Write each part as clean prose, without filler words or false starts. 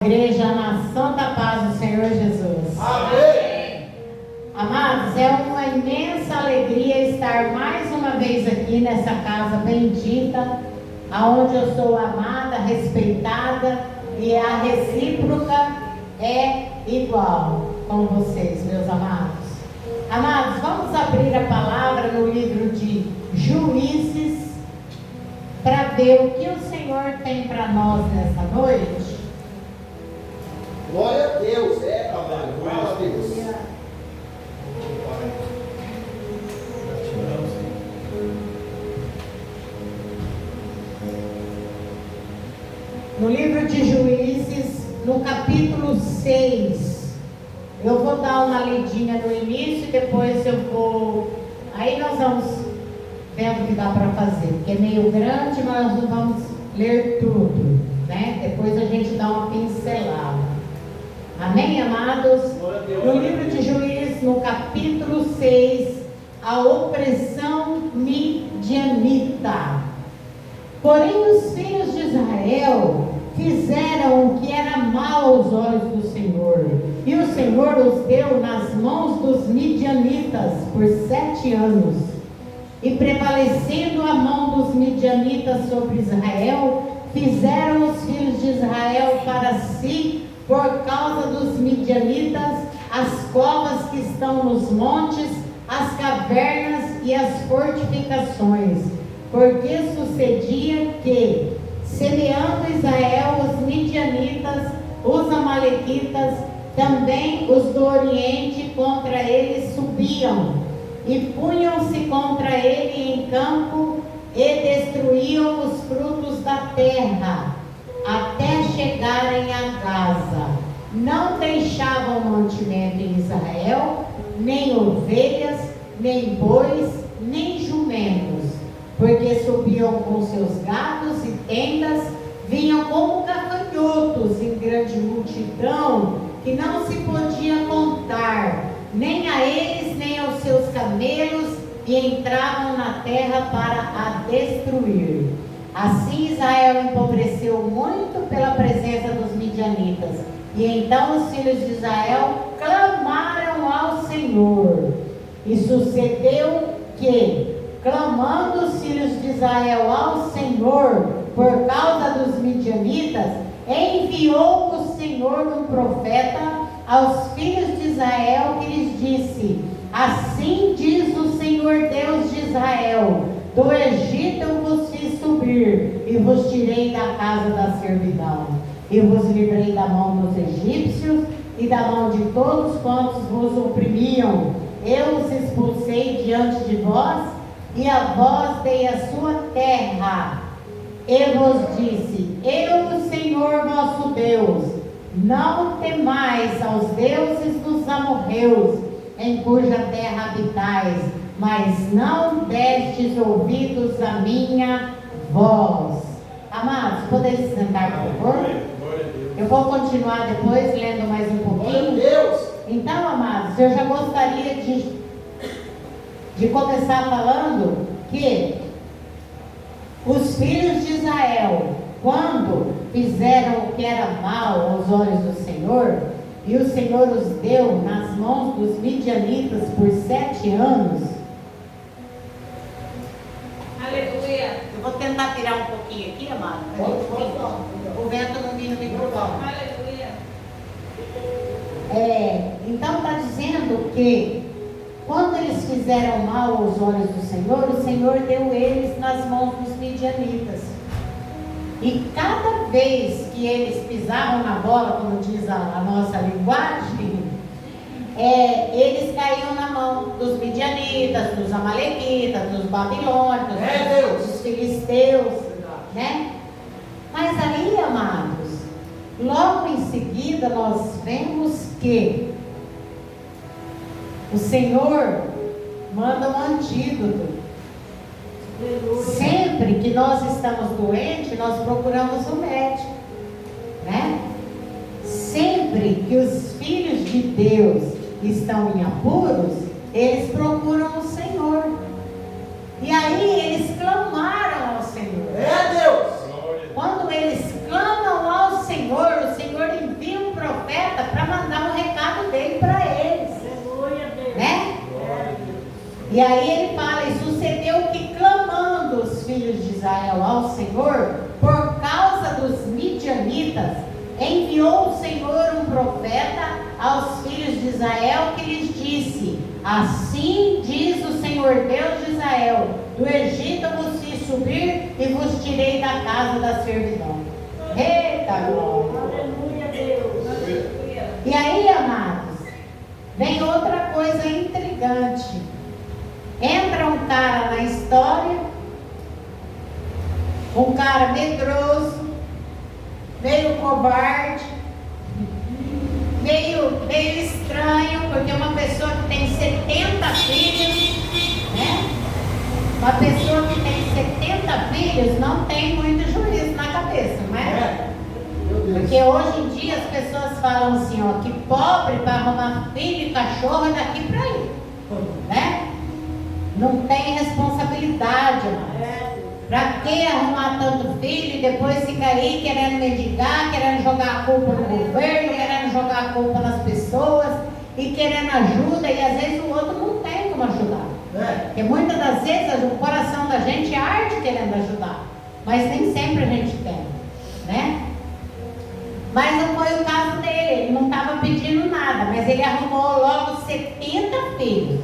Igreja na santa paz do Senhor Jesus. Amém. Amados, é uma imensa alegria estar mais uma vez aqui nessa casa bendita, aonde eu sou amada, respeitada e a recíproca é igual com vocês, meus amados. Amados, vamos abrir a palavra no livro de Juízes para ver o que o Senhor tem para nós nessa noite. Glória a Deus, amado. Glória a Deus. No livro de Juízes, no capítulo 6, eu vou dar uma lidinha no início e depois eu vou. Aí nós vamos vendo o que dá para fazer, porque é meio grande, mas nós não vamos ler tudo, né? Depois a gente dá uma pincelada. Amém, amados? No livro de Juízes, no capítulo 6, a opressão midianita. Porém, os filhos de Israel fizeram o que era mal aos olhos do Senhor, e o Senhor os deu nas mãos dos midianitas por 7 anos. E prevalecendo a mão dos midianitas sobre Israel, fizeram os filhos de Israel para si, por causa dos midianitas, as covas que estão nos montes, as cavernas e as fortificações. Porque sucedia que, semeando Israel, os midianitas, os amalequitas, também os do Oriente contra eles subiam, e punham-se contra ele em campo, e destruíam os frutos da terra, até chegarem a Gaza. Não deixavam mantimento em Israel, nem ovelhas, nem bois, nem jumentos, porque subiam com seus gados e tendas, vinham como gafanhotos em grande multidão, que não se podia contar, nem a eles, nem aos seus camelos, e entravam na terra para a destruir. Assim Israel empobreceu muito pela presença dos midianitas. E então os filhos de Israel clamaram ao Senhor. E sucedeu que, clamando os filhos de Israel ao Senhor por causa dos midianitas, enviou o Senhor um profeta aos filhos de Israel, que lhes disse: assim diz o Senhor Deus de Israel: do Egito eu vos fiz subir, e vos tirei da casa da servidão, e vos livrei da mão dos egípcios, e da mão de todos quantos vos oprimiam. Eu os expulsei diante de vós, e a vós dei a sua terra. E vos disse: eu, o Senhor vosso Deus, não temais aos deuses dos amorreus, em cuja terra habitais, mas não destes ouvidos à minha voz. Amados, podem se sentar, por favor? Eu vou continuar depois, lendo mais um pouquinho. Então, amados, eu já gostaria de começar falando que os filhos de Israel, quando fizeram o que era mal aos olhos do Senhor, e o Senhor os deu nas mãos dos midianitas por 7 anos. Aleluia. Eu vou tentar tirar um pouquinho aqui, amado. O vento não vem no microfone. Aleluia. Então está dizendo que quando eles fizeram mal aos olhos do Senhor, o Senhor deu eles nas mãos dos midianitas. E cada vez que eles pisavam na bola, como diz a nossa linguagem, eles caíam na mão dos midianitas, dos amalequitas, dos babilônicos, dos filisteus, né? Mas aí, amados, logo em seguida nós vemos que o Senhor manda um antídoto. Sempre que nós estamos doentes, nós procuramos o médico, né? Sempre que os filhos de Deus estão em apuros, eles procuram o Senhor. E aí eles clamaram ao Senhor. Deus! Quando eles clamam ao Senhor, o Senhor E aí ele fala, e sucedeu que clamando os filhos de Israel ao Senhor, por causa dos midianitas, enviou o Senhor um profeta aos filhos de Israel que lhes disse: assim diz o Senhor Deus de Israel, do Egito vos fiz subir e vos tirei da casa da servidão. Eita glória! Aleluia, Deus. Aleluia. E aí, amados, vem outra coisa intrigante. Entra um cara na história, um cara medroso, meio covarde, meio estranho, porque uma pessoa que tem 70 filhos, né? Uma pessoa que tem 70 filhos não tem muito juízo na cabeça, não é? Meu Deus. Porque hoje em dia as pessoas falam assim, ó, que pobre para arrumar filho e cachorro é daqui para ali, né? Não tem responsabilidade, mas para que arrumar tanto filho e depois fica aí querendo mendigar, querendo jogar a culpa no governo, querendo jogar a culpa nas pessoas e querendo ajuda, e às vezes o outro não tem como ajudar. Porque muitas das vezes o coração da gente arde querendo ajudar, mas nem sempre a gente tem, né? Mas não foi o caso dele, ele não estava pedindo nada, mas ele arrumou logo 70 filhos,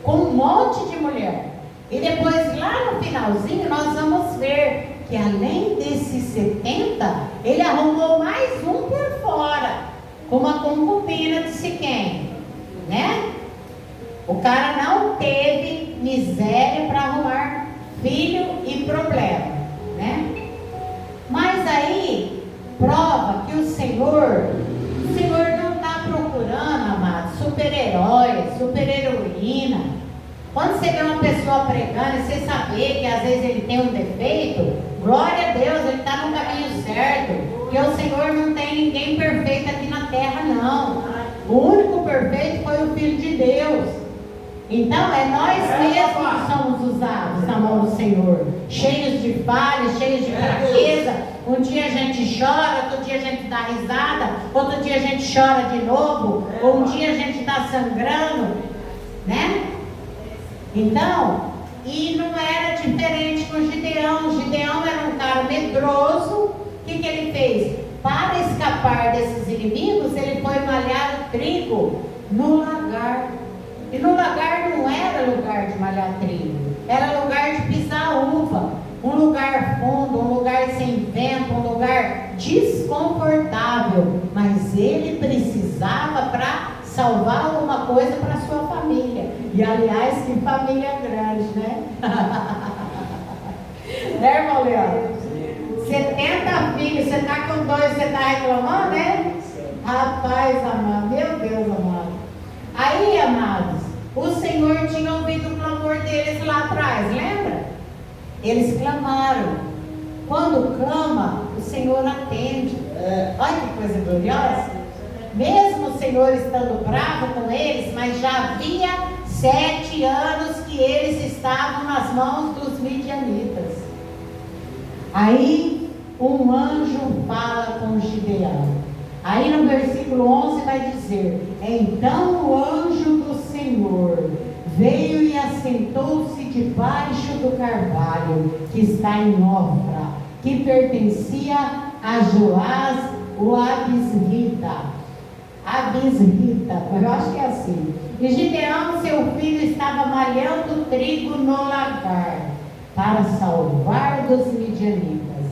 com um monte de mulher. E depois lá no finalzinho nós vamos ver que além desses 70, ele arrumou mais um por fora, com uma concubina de Siquém, né? O cara não teve miséria para arrumar filho e problema, né? Mas aí prova que o Senhor não está procurando, amado, super-herói, super-heroína. Quando você vê uma pessoa pregando e você saber que às vezes ele tem um defeito, glória a Deus, ele está no caminho certo. Porque o Senhor não tem ninguém perfeito aqui na terra, não. O único perfeito foi o Filho de Deus. Então é nós mesmos que somos usados na mão do Senhor, cheios de falhas, cheios de fraqueza. Um dia a gente chora, outro dia a gente dá risada, outro dia a gente chora de novo, um dia a gente está sangrando, né? Então, e não era diferente com Gideão. Gideão era um cara medroso. O que ele fez? Para escapar desses inimigos, ele foi malhar o trigo no lagar. E no lagar não era lugar de malhar trigo, era lugar de pisar uva, um lugar fundo, um lugar sem vento, um lugar desconfortável. Mas ele precisava para salvar alguma coisa para sua família. E aliás, que família grande, né? Né, irmão Leandro? 70 filhos, você está com 2, você está reclamando, né? Rapaz amado, meu Deus amado. Aí, amados, o Senhor tinha ouvido o clamor deles lá atrás, lembra? Eles clamaram. Quando clama, o Senhor atende. Olha que coisa gloriosa. Mesmo o Senhor estando bravo com eles, mas já havia 7 anos que eles estavam nas mãos dos midianitas. Aí um anjo fala com Gideão. Aí no versículo 11 vai dizer: então o anjo do Senhor veio e assentou-se debaixo do carvalho que está em Ofra, que pertencia a Joás o Abisrita, eu acho que é assim. E Gideão, seu filho, estava malhando trigo no lagar para salvar dos midianitas.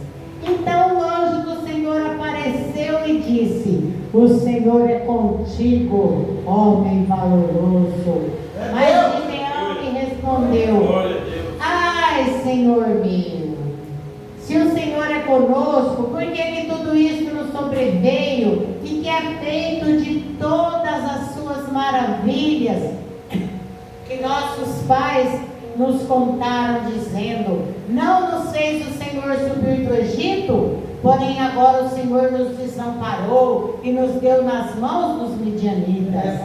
Então o anjo do Senhor apareceu e disse: o Senhor é contigo, homem valoroso. Mas Gideão lhe respondeu: ai, Senhor meu, se o Senhor é conosco, por que tudo isso nos sobreveio? E que é feito de todas as suas maravilhas que nossos pais nos contaram, dizendo: não nos fez o Senhor subir do Egito? Porém agora o Senhor nos desamparou e nos deu nas mãos dos midianitas.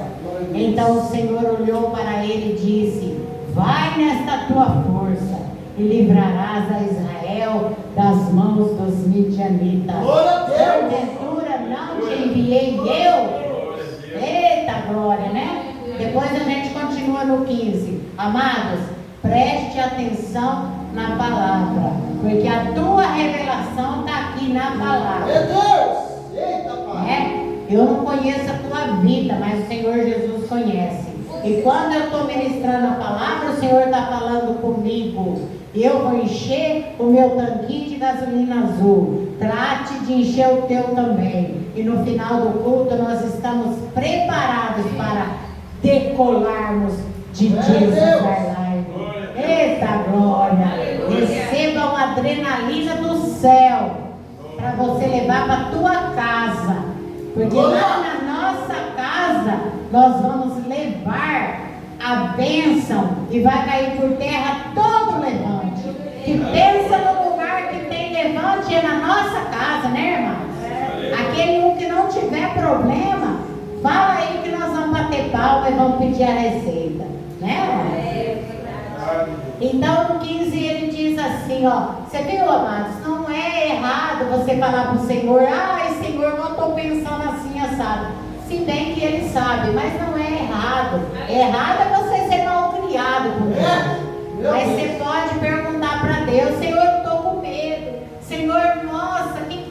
Então o Senhor olhou para ele e disse: vai nesta tua força e livrarás a Israel das mãos dos midianitas. Porventura não te enviei eu? Eita glória, né? Depois a gente continua no 15. Amados, preste atenção na palavra, porque a tua revelação está aqui na palavra. Meu Deus! Eita, pai! Eu não conheço a tua vida, mas o Senhor Jesus conhece. E quando eu estou ministrando a palavra, o Senhor está falando comigo. Eu vou encher o meu tanquinho de gasolina azul. Trate de encher o teu também. E no final do culto nós estamos preparados para decolarmos de Jesus Airlines. Eita glória! Receba uma adrenalina do céu para você levar para a tua casa. Porque lá na nossa casa nós vamos levar a bênção e vai cair por terra todo levante. Que pensa no lugar que tem levante é na nossa casa, né, irmãos? Aquele um que não tiver problema, fala aí que nós vamos bater palma e vamos pedir a receita, né, irmãos? Então no 15 ele diz assim, ó, você viu, amados, não é errado você falar para o Senhor, ai Senhor, não estou pensando assim, assado. Se bem que ele sabe, mas não é errado. Errado é você ser mal criado por Deus. Mas você pode perguntar para Deus, Senhor, eu estou com medo. Senhor, nossa, o que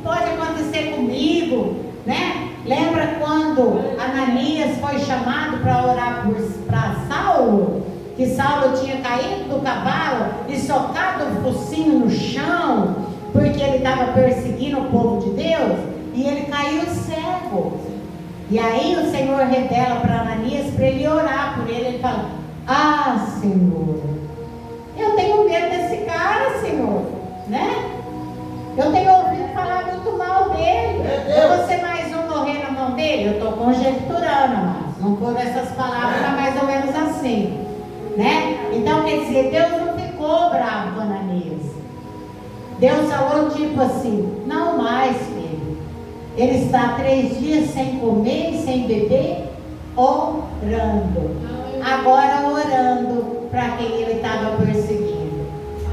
pode acontecer comigo? Né? Lembra quando Ananias foi chamado para orar para Saulo? Que Saulo tinha caído do cavalo e socado o focinho no chão, porque ele estava perseguindo o povo de Deus, e ele caiu cego. E aí o Senhor revela para Ananias para ele orar por ele. Ele fala, ah Senhor, eu tenho medo desse cara, Senhor, né? Eu tenho ouvido falar muito mal dele. Eu vou ser mais um morrer na mão dele? Eu estou conjecturando, mas não foram essas palavras, mas mais ou menos assim, né? Então quer dizer, Deus não ficou bravo com Ananias. Deus falou tipo assim, não mais, filho. Ele está 3 dias sem comer e sem beber, orando. Agora orando para quem ele estava perseguindo.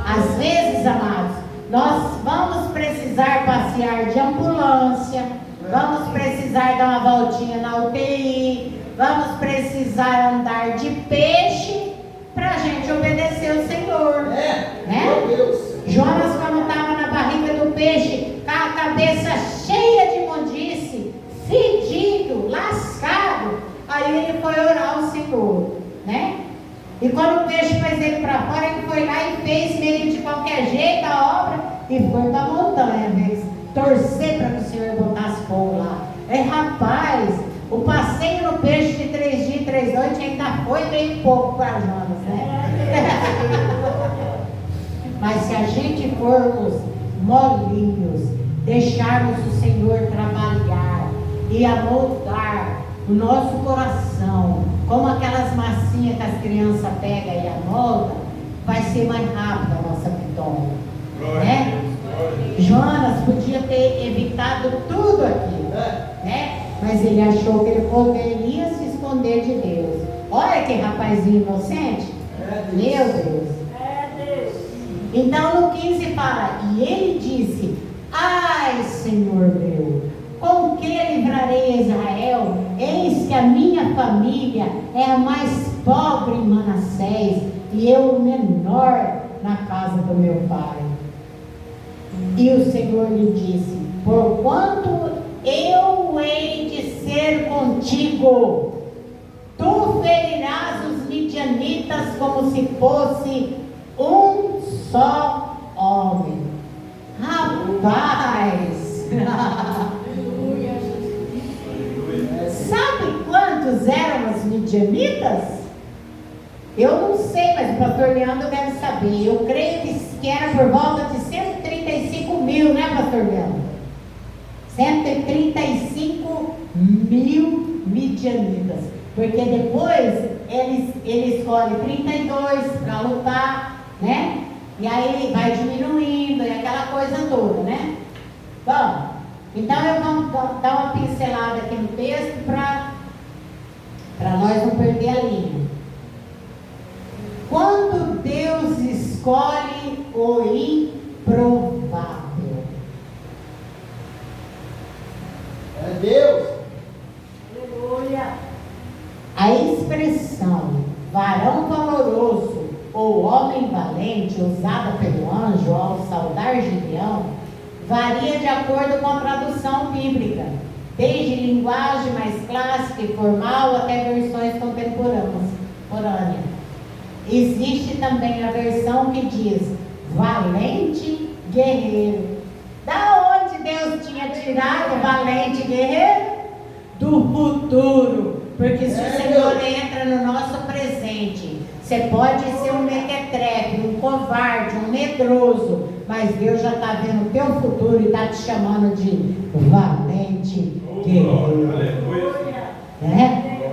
Às vezes, amados, nós vamos precisar passear de ambulância, vamos precisar dar uma voltinha na UTI, vamos precisar andar de peixe para a gente obedecer o Senhor. Né? Meu Deus! Jonas, quando estava na barriga do peixe, com a cabeça cheia de imundície, fedido, lascado, aí ele foi orar ao Senhor, né? E quando o peixe fez ele para fora, ele foi lá e fez meio de qualquer jeito a obra e foi para a montanha, né? Torcer para que o Senhor botasse fogo lá. Rapaz, o passeio no peixe de 3 dias e 3 noites ainda foi bem pouco para Jonas, né? Mas se a gente formos molinhos, deixarmos o Senhor trabalhar e amoldar o nosso coração, como aquelas massinhas que as crianças pegam e amoldam, vai ser mais rápida a nossa vitória. Né? Jonas podia ter evitado tudo aquilo, né? Mas ele achou que ele poderia se esconder de Deus. Olha que rapazinho inocente. Meu Deus. Então no 15 fala, e ele disse, ai Senhor meu, com que livrarei Israel? Eis que a minha família é a mais pobre em Manassés, e eu o menor na casa do meu pai. E o Senhor lhe disse, porquanto eu hei de ser contigo, tu ferirás os midianitas como se fosse um só homem. Rapaz! Sabe quantos eram os midianitas? Eu não sei, mas o pastor Leandro deve saber. Eu creio que era por volta de 135 mil, né, pastor Leandro? 135 mil midianitas. Porque depois ele escolhe 32 para lutar, né? E aí vai diminuindo e aquela coisa toda, né? Bom, então eu vou dar uma pincelada aqui no texto para nós não perder a linha. Quando Deus escolhe o improvável. É Deus. Aleluia. A valente usada pelo anjo ao saudar Gideão varia de acordo com a tradução bíblica, desde linguagem mais clássica e formal até versões contemporâneas. Existe também a versão que diz valente guerreiro. Da onde Deus tinha tirado valente guerreiro? Do futuro. Porque se o Senhor entra no nosso presente, você pode ser um mequetrefe, um covarde, um medroso, mas Deus já está vendo o teu futuro e está te chamando de valente guerreiro.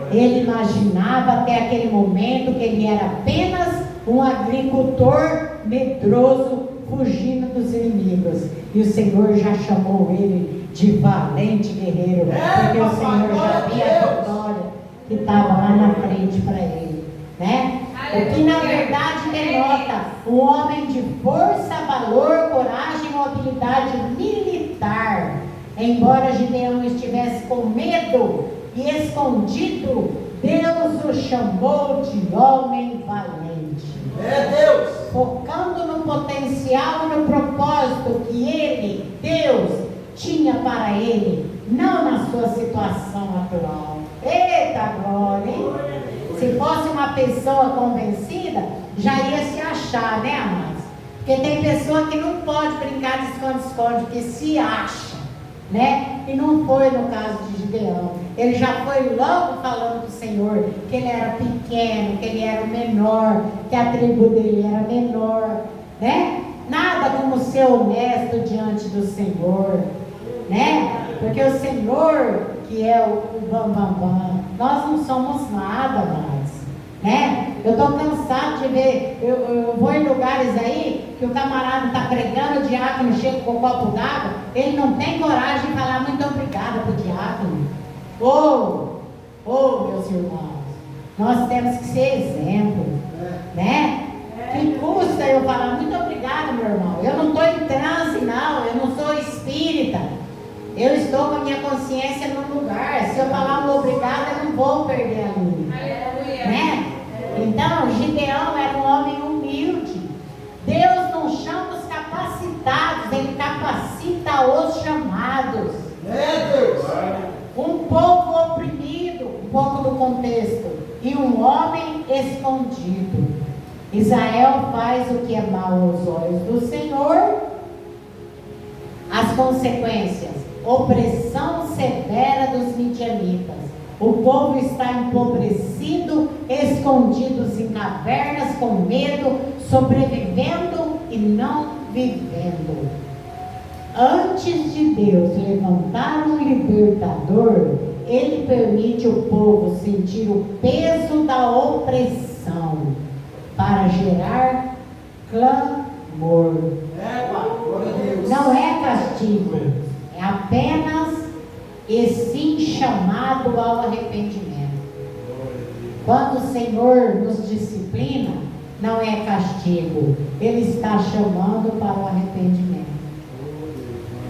Ele imaginava até aquele momento que ele era apenas um agricultor medroso, fugindo dos inimigos. E o Senhor já chamou ele de valente guerreiro, porque o Senhor já via a vitória que estava lá na frente para ele, né? O que na verdade denota um homem de força, valor, coragem ou habilidade militar. Embora Gideão estivesse com medo e escondido, Deus o chamou de homem valente. Deus! Focando no potencial e no propósito que ele, Deus, tinha para ele, não na sua situação atual. Eita glória, hein? Se fosse uma pessoa convencida, já ia se achar, né, amados? Porque tem pessoa que não pode brincar de esconde-esconde, porque se acha, né? E não foi no caso de Gideão. Ele já foi logo falando para o Senhor que ele era pequeno, que ele era o menor, que a tribo dele era menor, né? Nada como ser honesto diante do Senhor, né? Porque o Senhor que é o bam. Nós não somos nada mais, né? Eu estou cansado de ver, eu vou em lugares aí que o camarada está pregando, o diácono chega com um copo d'água, ele não tem coragem de falar muito obrigada para o diácono. Meus irmãos, nós temos que ser exemplo, né? Que custa eu falar muito obrigada, meu irmão? Eu não estou em transe, não, eu não sou espírita. Eu estou com a minha consciência no lugar. Se eu falar um obrigado, eu não vou perder a minha. Né? Então, Gideão era um homem humilde. Deus não chama os capacitados, Ele capacita os chamados. Um povo oprimido, um pouco do contexto, e um homem escondido. Israel faz o que é mal aos olhos do Senhor. As consequências: opressão severa dos midianitas. O povo está empobrecido, escondidos em cavernas, com medo, sobrevivendo e não vivendo. Antes de Deus levantar um libertador, Ele permite o povo sentir o peso da opressão para gerar clamor. Não é castigo, é apenas e sim chamado ao arrependimento. Quando o Senhor nos disciplina, não é castigo, Ele está chamando para o arrependimento.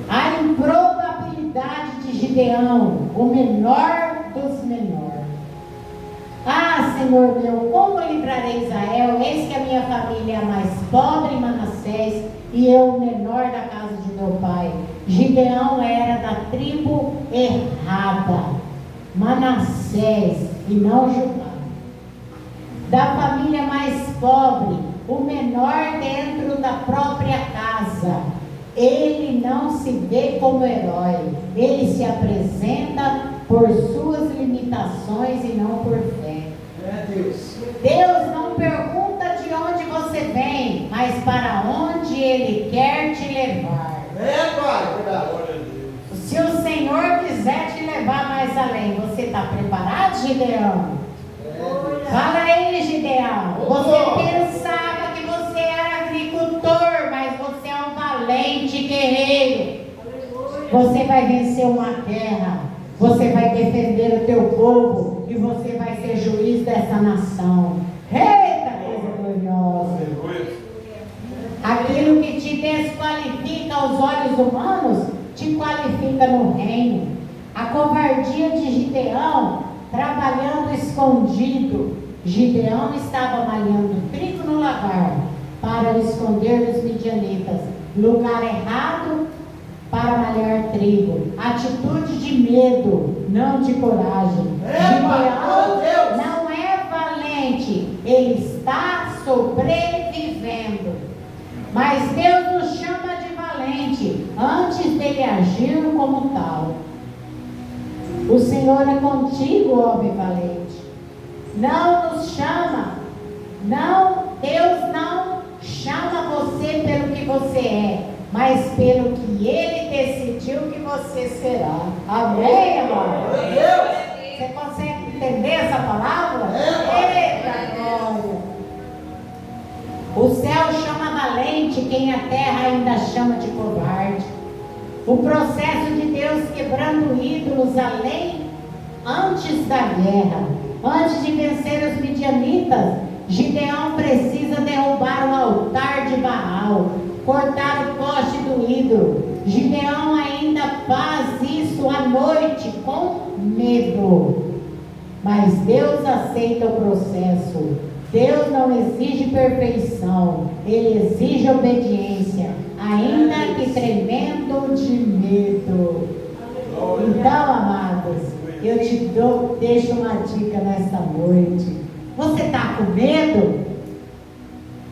A improbabilidade de Gideão, o menor dos menores. Ah, Senhor meu, como livrarei Israel? Eis que a minha família é a mais pobre em Manassés e eu o menor da casa de meu pai. Gideão era da tribo errada, Manassés e não Judá. Da família mais pobre, o menor dentro da própria casa. Ele não se vê como herói, ele se apresenta por suas limitações e não por fé. Deus não pergunta de onde você vem, mas para onde Ele quer te levar. Se o Senhor quiser te levar mais além, você está preparado, Gideão? Fala aí, Gideão. Você pensava que você era agricultor, mas você é um valente guerreiro. Você vai vencer uma guerra. Você vai defender o teu povo e você vai ser juiz dessa nação. Eita, coisa gloriosa! Aquilo que te desqualifica aos olhos humanos, te qualifica no reino. A covardia de Gideão, trabalhando escondido. Gideão estava malhando trigo no lagar para o esconder dos midianitas, lugar errado para malhar trigo, atitude de medo, não de coragem. Gideão não é valente, ele está sobrevivendo. Mas Deus nos chama de valente antes dele agir como tal. O Senhor é contigo, homem valente. Não nos chama, não, Deus não chama você pelo que você é, mas pelo que Ele decidiu que você será. Amém, amor? Você consegue entender essa palavra? Eita glória! O céu chama valente quem a terra ainda chama de covarde. O processo de Deus quebrando ídolos antes da guerra, antes de vencer os midianitas, Gideão precisa derrubar o altar de Baal, cortar o poste do ídolo. Gideão ainda faz isso à noite com medo. Mas Deus aceita o processo. Deus não exige perfeição, Ele exige obediência, ainda que tremendo de medo. Então, amados, eu te deixo uma dica nesta noite. Você está com medo?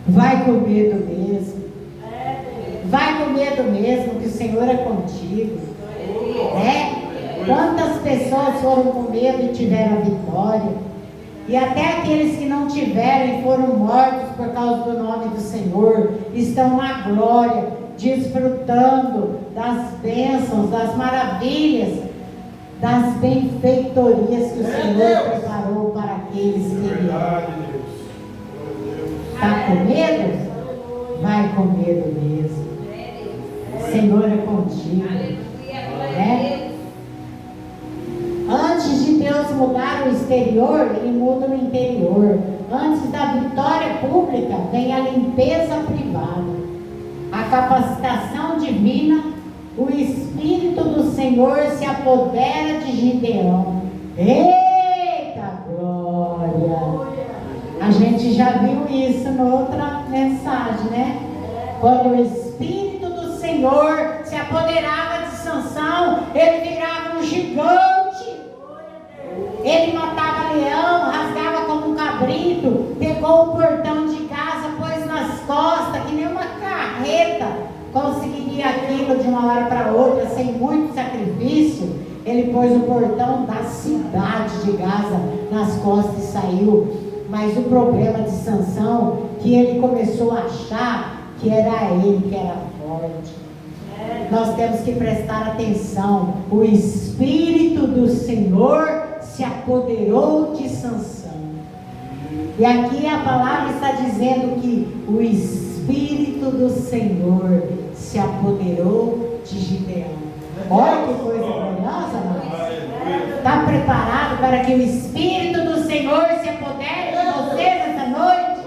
Vai com medo mesmo. Vai com medo mesmo, que o Senhor é contigo. Quantas pessoas foram com medo e tiveram a vitória? E até aqueles que não tiveram e foram mortos por causa do nome do Senhor, estão na glória, desfrutando das bênçãos, das maravilhas, das benfeitorias que o Senhor preparou para aqueles que Ele ama. Está com medo? Vai com medo mesmo. O Senhor é contigo. Antes de Deus mudar o exterior, Ele muda o interior. Antes da vitória pública, vem a limpeza privada, a capacitação divina. O Espírito do Senhor se apodera de Gideão. Eita glória! A gente já viu isso na outra mensagem, né? Quando o Espírito do Senhor se apoderava de Sansão, ele virava um gigante. Ele matava leão, rasgava como um cabrito, pegou o portão de casa, pôs nas costas, que nem uma carreta conseguiria aquilo de uma hora para outra, sem muito sacrifício. Ele pôs o portão da cidade de Gaza nas costas e saiu. Mas o problema de Sansão, que ele começou a achar que era ele que era forte. Nós temos que prestar atenção. O Espírito do Senhor se apoderou de Sansão. E aqui a palavra está dizendo que o Espírito do Senhor se apoderou de Gideão. Olha que coisa gloriosa, amados. Está preparado para que o Espírito do Senhor se apodere de você nessa noite?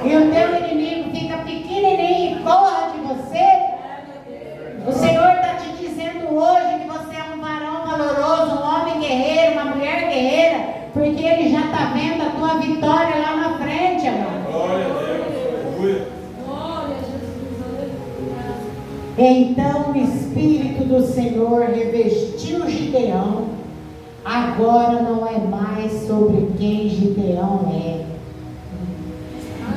E o teu inimigo fica pequenininho e corra de você? O Senhor está te dizendo hoje que você é um varão valoroso, um homem guerreiro, uma mulher guerreira, porque Ele já está vendo a tua vitória lá na frente, amado. Glória a Deus. Glória a Jesus. Então o Espírito do Senhor revestiu Gideão. Agora não é mais sobre quem Gideão é.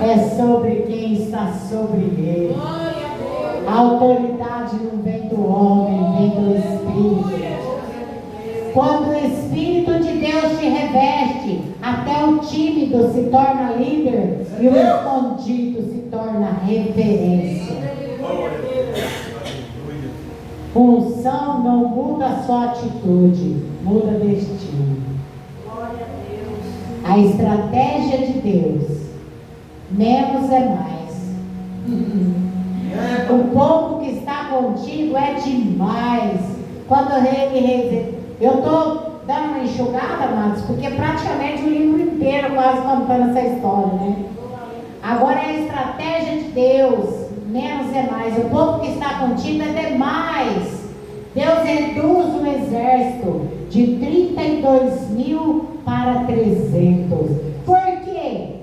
É sobre quem está sobre ele. A autoridade não vem do homem, vem do Espírito. Quando o Espírito de Deus te reveste, até o tímido se torna líder e o escondido se torna referência. Unção não muda só atitude, muda destino. A estratégia de Deus, menos é mais. O povo que está contigo é demais. Quando eu estou dando uma enxugada, amados, porque praticamente o livro inteiro quase contando essa história, né? Agora é a estratégia de Deus, menos é mais. O povo que está contigo é demais. Deus reduz um exército de 32 mil para 300. Por quê?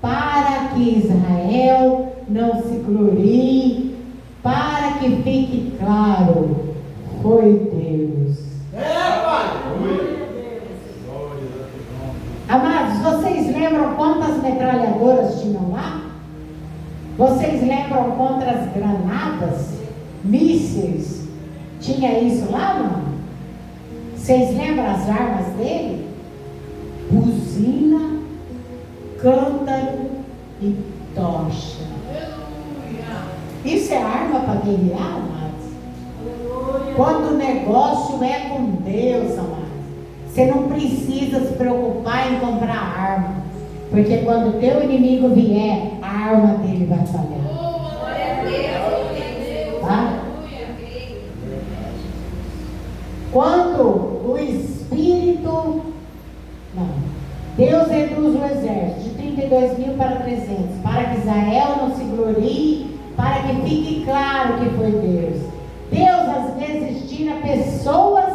Para que Israel não se glorie, para que fique claro, foi Deus. Amados, vocês lembram quantas metralhadoras tinham lá? Vocês lembram quantas granadas, mísseis, tinha isso lá, não? Vocês lembram as armas dele? Buzina, cântaro e tocha. Isso é arma para guerrear, amados? Quando o negócio é com Deus, amados, você não precisa se preocupar em comprar arma, porque quando o teu inimigo vier, a arma dele vai falhar. Tá? Quando o Espírito, não, Deus reduz o exército de 32 mil para 300, para que Israel não se glorie, para que fique claro que foi Deus. Deus às vezes tira pessoas,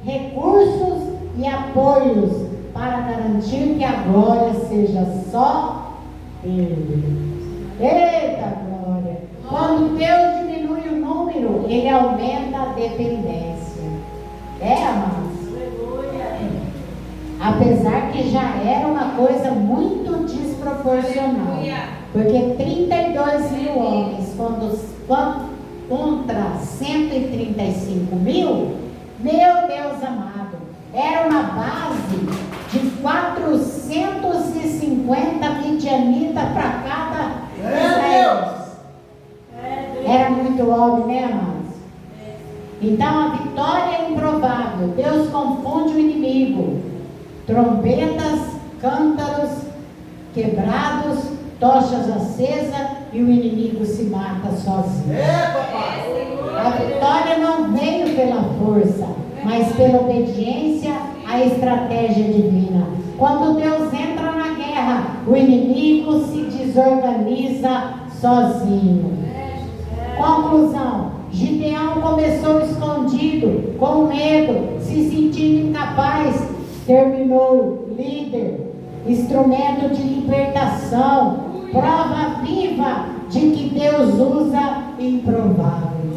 recursos e apoios para garantir que a glória seja só dele. Eita glória! Quando Deus diminui o número, ele aumenta a dependência. Amados? Apesar que já era uma coisa muito desproporcional. Porque 32 mil homens contra 135 mil, meu Deus amado, era uma base de 450 midianitas para cada Israel. Era muito homem, né, amados? Então a vitória é improvável. Deus confunde o inimigo. Trombetas, cântaros quebrados, tochas acesas e o inimigo se mata sozinho. A vitória não veio pela força, mas pela obediência à estratégia divina. Quando Deus entra na guerra, o inimigo se desorganiza sozinho. Conclusão: Gideão começou escondido, com medo, se sentindo incapaz. Terminou líder, instrumento de libertação, prova viva de que Deus usa improváveis.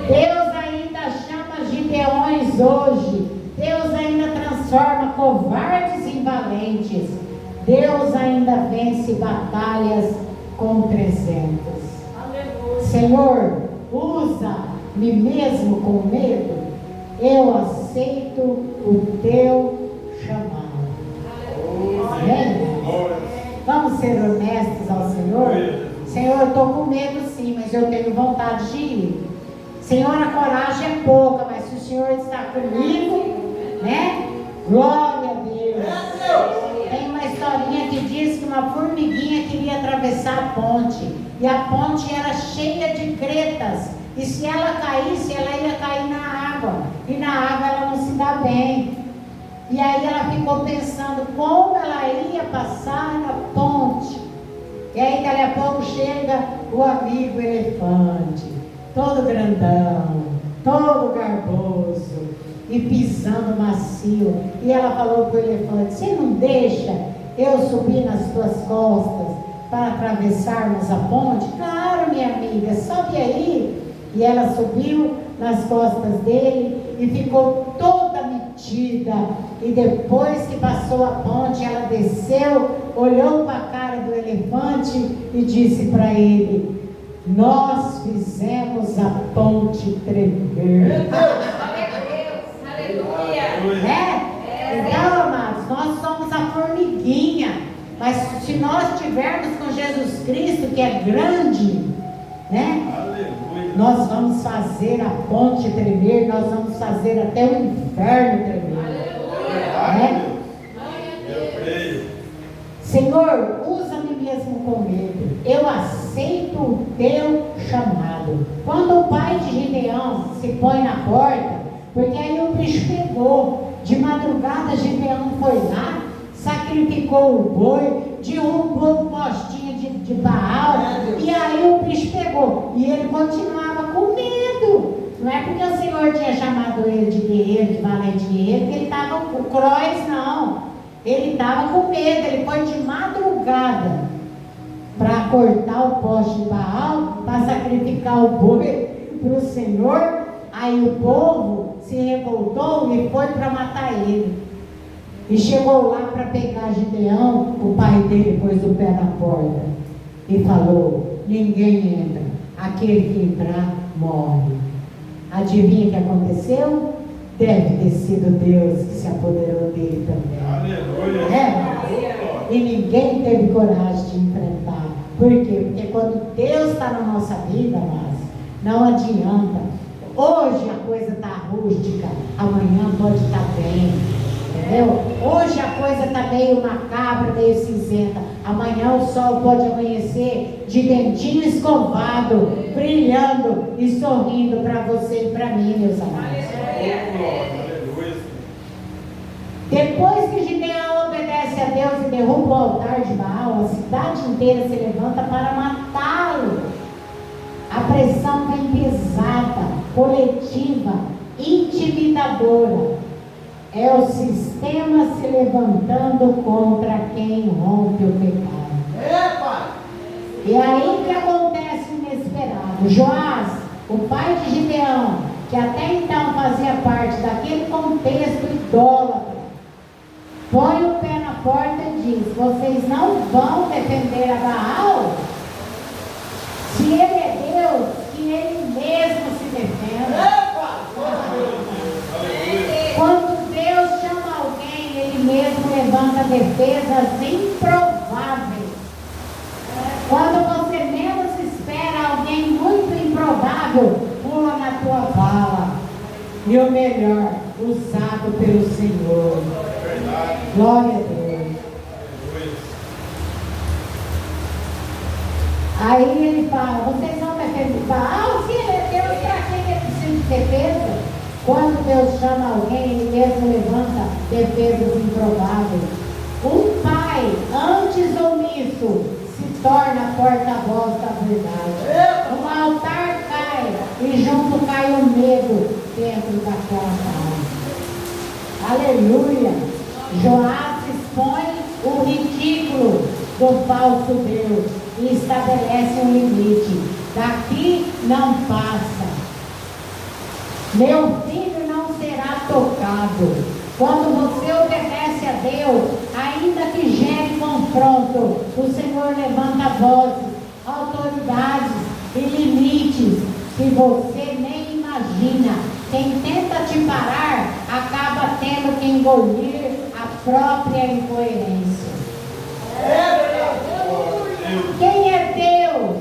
Deus ainda chama Gideões hoje. Deus ainda transforma covardes em valentes. Deus ainda vence batalhas com 300. Senhor, usa-me mesmo com medo. Eu aceito o teu chamado. Amém? Vamos ser honestos ao Senhor? Senhor, eu estou com medo sim, mas eu tenho vontade de ir. Senhor, a coragem é pouca, mas se o Senhor está comigo, né? Glória a Deus. Tem uma historinha que diz que uma formiguinha queria atravessar a ponte, e a ponte era cheia de gretas, e se ela caísse, ela ia cair na água, e na água ela não se dá bem. E aí ela ficou pensando como ela ia passar na ponte. E aí dali a pouco chega o amigo elefante, todo grandão, todo garboso e pisando macio. E ela falou para o elefante: você não deixa eu subir nas tuas costas para atravessarmos a ponte? Claro, minha amiga, sobe aí. E ela subiu nas costas dele e ficou toda metida. E depois que passou a ponte, ela desceu, olhou para a cara do elefante e disse para ele: nós fizemos a ponte tremer. Então, amados, nós somos a formiguinha, mas se nós estivermos com Jesus Cristo, que é grande, né? Nós vamos fazer a ponte tremer, nós vamos fazer até o inferno tremer. Né? Senhor, usa-me mesmo com medo. Eu aceito o teu chamado. Quando o pai de Gideão se põe na porta, porque aí o bicho pegou. De madrugada Gideão foi lá, sacrificou o boi, derrubou o postinho de Baal, e aí o bicho pegou. E ele continuava com medo. Não é porque o Senhor tinha chamado ele de guerreiro, de valente guerreiro, que ele estava com croz, não. Ele estava com medo, ele foi de madrugada para cortar o poste de Baal, para sacrificar o boi para o Senhor. Aí o povo se revoltou e foi para matar ele. E chegou lá para pegar Gideão, o pai dele pôs o pé na porta e falou: ninguém entra, aquele que entrar morre. Adivinha o que aconteceu? Deve ter sido Deus que se apoderou dele também. Aleluia. É? E ninguém teve coragem de enfrentar. Por quê? Porque quando Deus está na nossa vida, mas não adianta. Hoje a coisa está rústica, amanhã pode estar bem. Entendeu? Hoje a coisa está meio macabra, meio cinzenta. Amanhã o sol pode amanhecer de dentinho escovado, brilhando e sorrindo para você e para mim, meus amados. Depois que Gideão obedece a Deus e derruba o altar de Baal, a cidade inteira se levanta para matá-lo. A pressão vem pesada, coletiva, intimidadora. É o sistema se levantando contra quem rompe o pecado. E aí que acontece o inesperado. Joás, o pai de Gideão, que até então fazia parte daquele contexto idólatra, põe o pé na porta e diz: vocês não vão defender a Baal? Se ele é Deus, que ele mesmo se defenda. Quando Deus chama alguém, ele mesmo levanta defesas improváveis. Quando você menos espera alguém muito improvável, pula na tua bala. E o melhor, usado pelo Senhor. Glória a Deus. Aí ele fala: vocês vão defender Baal? Se ele é Deus, para que ele precisa de defesa? Quando Deus chama alguém, ele mesmo levanta defesas improváveis. Um pai, antes omisso, se torna porta-voz da verdade. Um altar cai e junto cai o medo dentro daquela casa. Aleluia! Joás expõe o ridículo do falso Deus e estabelece um limite. Daqui não passa. Meu filho não será tocado. Quando você obedece a Deus, ainda que gere confronto, o Senhor levanta vozes, autoridades e limites que você nem imagina. Quem tenta te parar, acaba tendo que engolir a própria incoerência. Quem é Deus?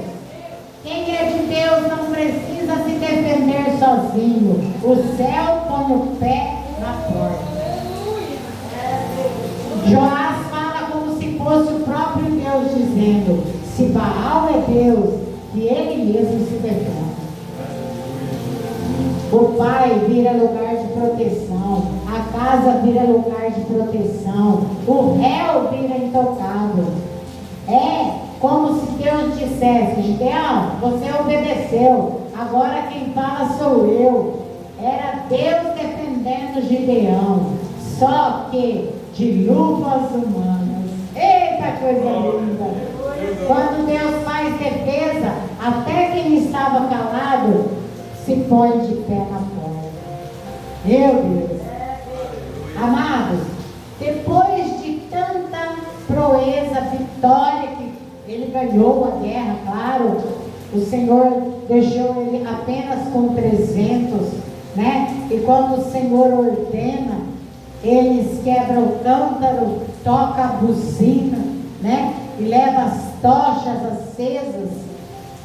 Quem é de Deus não precisa se defender sozinho. O céu põe o pé na porta. Joás fala como se fosse o próprio Deus dizendo: se Baal é Deus, que ele mesmo se defenda. O pai vira lugar de proteção, a casa vira lugar de proteção, o réu vira intocável. É como se Deus dissesse: Gideão, você obedeceu, agora quem fala sou eu. Era Deus defendendo Gideão, só que de luvas humanas. Eita, coisa linda! Quando Deus faz defesa, até quem estava calado se põe de pé na porta. Meu Deus! Amados, depois de tanta proeza, vitória, que ele ganhou a guerra, claro, o Senhor deixou ele apenas com 300, né? E quando o Senhor ordena, eles quebram o cântaro, toca a buzina, né? E leva as tochas acesas.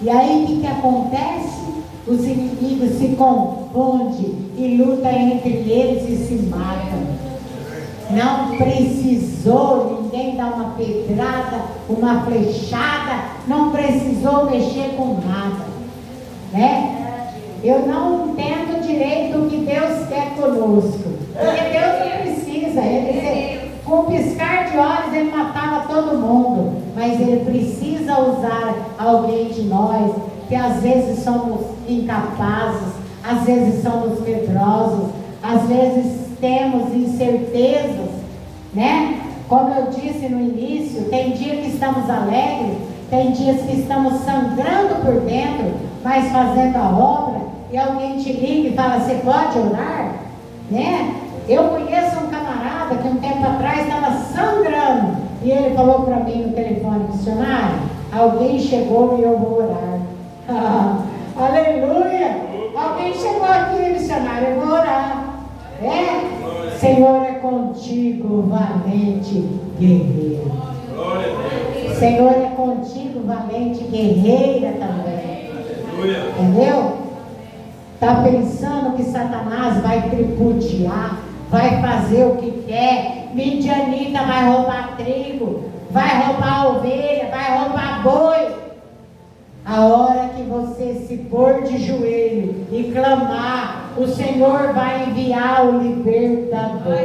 E aí o que acontece? Os inimigos se confundem e lutam entre eles e se matam. Não precisou ninguém dar uma pedrada, uma flechada, não precisou mexer com nada, né? Eu não entendo direito o que Deus quer conosco, porque Deus não precisa, com um piscar de olhos ele matava todo mundo, mas ele precisa usar alguém de nós, que às vezes somos incapazes, às vezes somos medrosos, às vezes temos incertezas, né? Como eu disse no início, tem dia que estamos alegres, tem dias que estamos sangrando por dentro, mas fazendo a obra, e alguém te liga e fala, você pode orar? Né? Eu conheço um camarada que um tempo atrás estava sangrando, e ele falou para mim no telefone, missionário, alguém chegou e eu vou orar. Aleluia! Alguém chegou aqui, missionário, eu vou orar. Senhor é contigo, valente guerreiro. Senhor é contigo, valente guerreira também. Entendeu? Está pensando que Satanás vai tripudiar, vai fazer o que quer. Midianita vai roubar trigo, vai roubar ovelha, vai roubar boi. A hora que você se pôr de joelho e clamar, o Senhor vai enviar o libertador.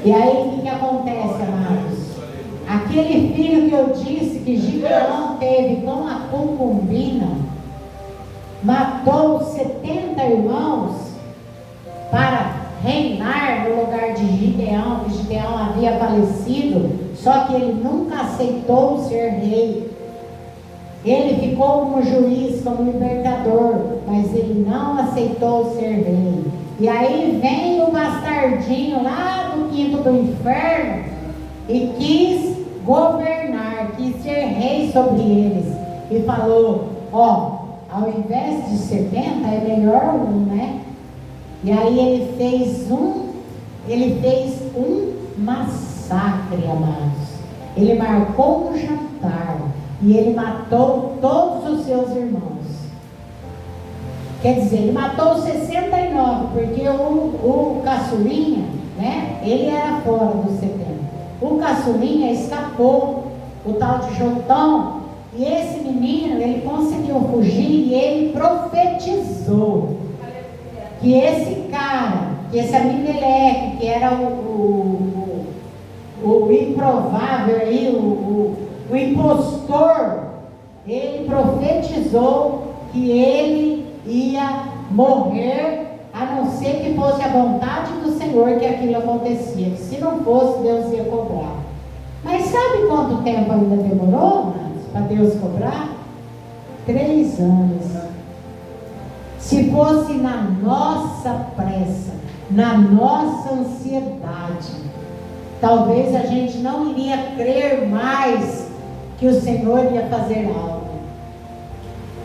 E aí o que acontece, amados? Aquele filho que eu disse que Gideão teve com a concubina, matou 70 irmãos para reinar no lugar de Gideão, que Gideão havia falecido, só que ele nunca aceitou ser rei. Ele ficou como juiz, como libertador, mas ele não aceitou ser rei. E aí vem o bastardinho lá do quinto do inferno e quis governar, quis ser rei sobre eles. E falou, ao invés de 70 é melhor um, né? E aí ele fez um massacre, amados. Ele marcou um jantar e ele matou todos os seus irmãos. Quer dizer, ele matou 69, porque o caçulinha, né? Ele era fora dos 70. O caçulinha escapou, o tal de Jotão, e esse menino, ele conseguiu fugir e ele profetizou que esse cara, que esse Abimeleque, que era o improvável aí, o impostor, ele profetizou que ele ia morrer, a não ser que fosse a vontade do Senhor que aquilo acontecia, que se não fosse, Deus ia cobrar. Mas sabe quanto tempo ainda demorou, para Deus cobrar? 3 anos. Se fosse na nossa pressa, na nossa ansiedade, talvez a gente não iria crer mais que o Senhor ia fazer algo.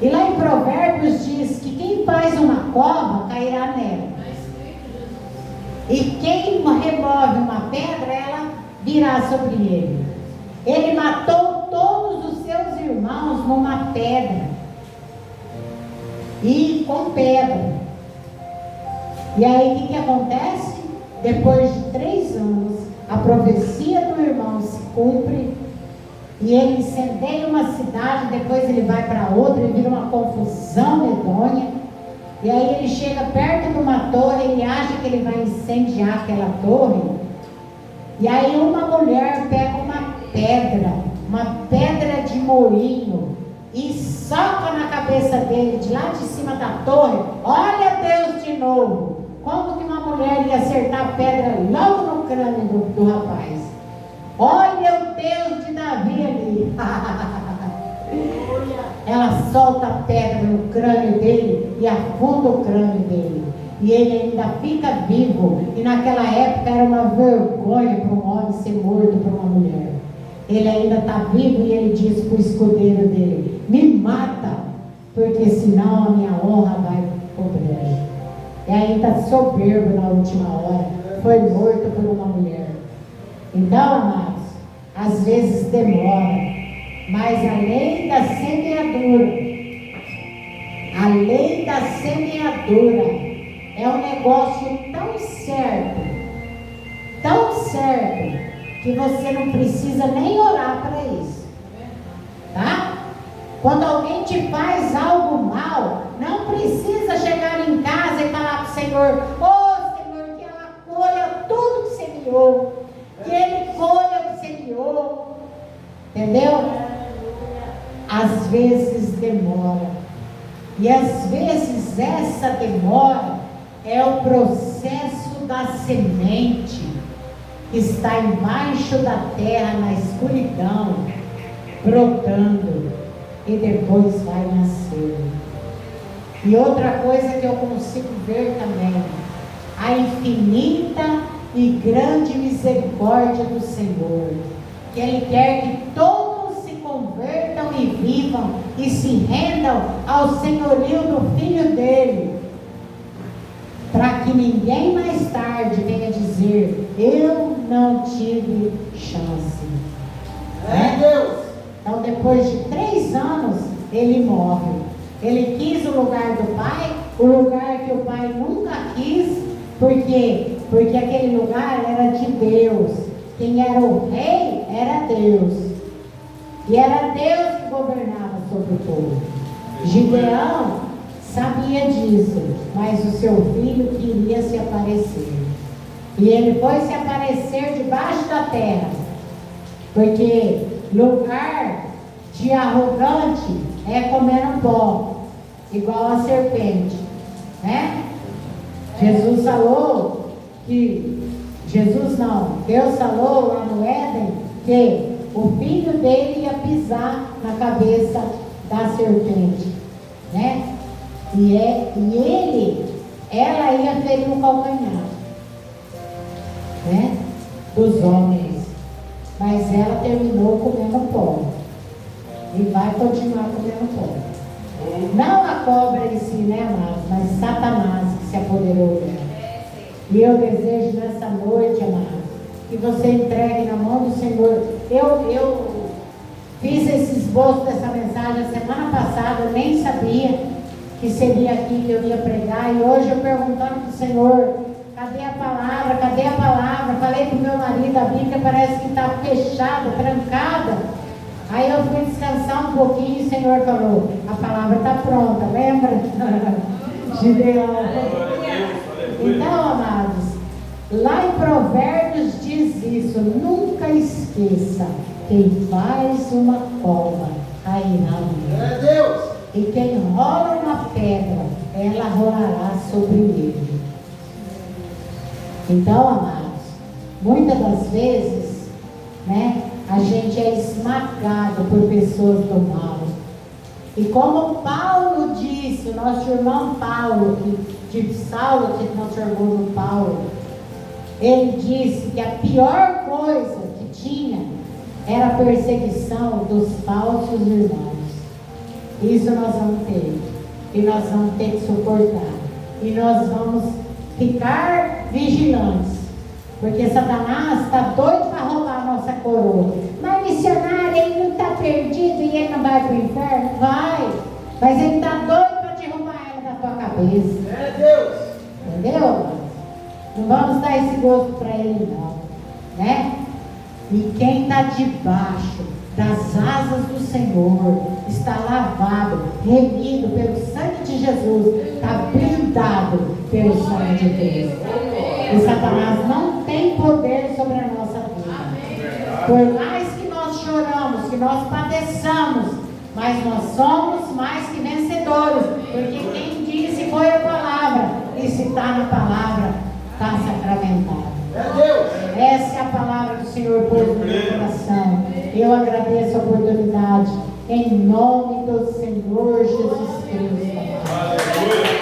E lá em Provérbios diz que quem faz uma cova cairá nela. E quem remove uma pedra, ela virá sobre ele. Ele matou todos os seus irmãos numa pedra. E com pedra. E aí o que acontece? Depois de 3 anos, a profecia do irmão se cumpre. E ele incendeia uma cidade, depois ele vai para outra e vira uma confusão medonha. E aí ele chega perto de uma torre, ele acha que ele vai incendiar aquela torre. E aí uma mulher pega uma pedra de moinho, e soca na cabeça dele, de lá de cima da torre. Olha Deus de novo. Como que uma mulher ia acertar a pedra logo no crânio do rapaz? Olha o Deus de Davi ali. Ela solta a pedra no crânio dele e afunda o crânio dele. E ele ainda fica vivo. E naquela época era uma vergonha para um homem ser morto por uma mulher. Ele ainda está vivo e ele diz para o escudeiro dele: me mata, porque senão a minha honra vai cobrar. E ainda soberbo na última hora, foi morto por uma mulher. Então, amados, às vezes demora, mas a lei da semeadura é um negócio tão certo, que você não precisa nem orar para isso, tá? Quando alguém te faz algo mal, não precisa chegar em casa e falar para o Senhor: Senhor, que ela colha tudo que semeou, que ele colha o que semeou, entendeu? Às vezes demora, e às vezes essa demora é o processo da semente que está embaixo da terra, na escuridão, brotando e depois vai nascer. E outra coisa que eu consigo ver também, a infinita e grande misericórdia do Senhor, que Ele quer que todos se convertam e vivam e se rendam ao senhorio do Filho dele, para que ninguém mais tarde venha dizer: eu não tive chance. Deus. Então, depois de 3 anos, ele morre. Ele quis o lugar do pai, o lugar que o pai nunca quis. Por quê? Porque aquele lugar era de Deus. Quem era o rei era Deus. E era Deus que governava sobre o povo. Gideão sabia disso, mas o seu filho queria se aparecer. E ele foi se aparecer debaixo da terra. Porque lugar de arrogante é comendo pó, igual a serpente, né? Deus falou lá no Éden que o filho dele ia pisar na cabeça da serpente, né? Ela ia ferir o calcanhar, né? Dos homens, mas ela terminou comendo pó e vai continuar comendo pó. Não a cobra em si, né, amados, mas Satanás que se apoderou dela. E eu desejo nessa noite, amados, que você entregue na mão do Senhor. Eu fiz esse esboço dessa mensagem a semana passada, eu nem sabia que seria aqui que eu ia pregar, e hoje eu perguntando para o Senhor: cadê a palavra? Cadê a palavra? Falei para o meu marido, a Bíblia parece que está fechada, trancada. Aí eu fui descansar um pouquinho e o Senhor falou: a palavra está pronta, lembra? Gideão. Então, amados, lá em Provérbios diz isso: nunca esqueça, quem faz uma cova cairá nela. Deus. E quem rola uma pedra, ela rolará sobre ele. Então, amados, muitas das vezes, né, a gente é esmagado por pessoas do mal. E como Paulo disse, o nosso irmão Paulo, de Saulo que transformou no Paulo, ele disse que a pior coisa que tinha era a perseguição dos falsos irmãos. Isso nós vamos ter. E nós vamos ter que suportar. E nós vamos ficar vigilantes. Porque Satanás está doido para roubar a nossa coroa. Mas missionário, ele não está perdido e ele não vai para o inferno? Vai. Mas ele está doido para derrubar ela da tua cabeça. Deus. Entendeu? Não vamos dar esse gosto para ele não. Né? E quem está debaixo das asas do Senhor está lavado, remido pelo sangue de Jesus, está blindado pelo sangue de Deus. E Satanás não tem poder sobre a nossa vida. Por mais que nós choramos, que nós padeçamos, mas nós somos mais que vencedores, porque quem disse foi a palavra, e se está na palavra, está sacramentado. Essa é a palavra que o Senhor pôs no meu coração. Eu agradeço a oportunidade, em nome do Senhor Jesus Cristo. Aleluia.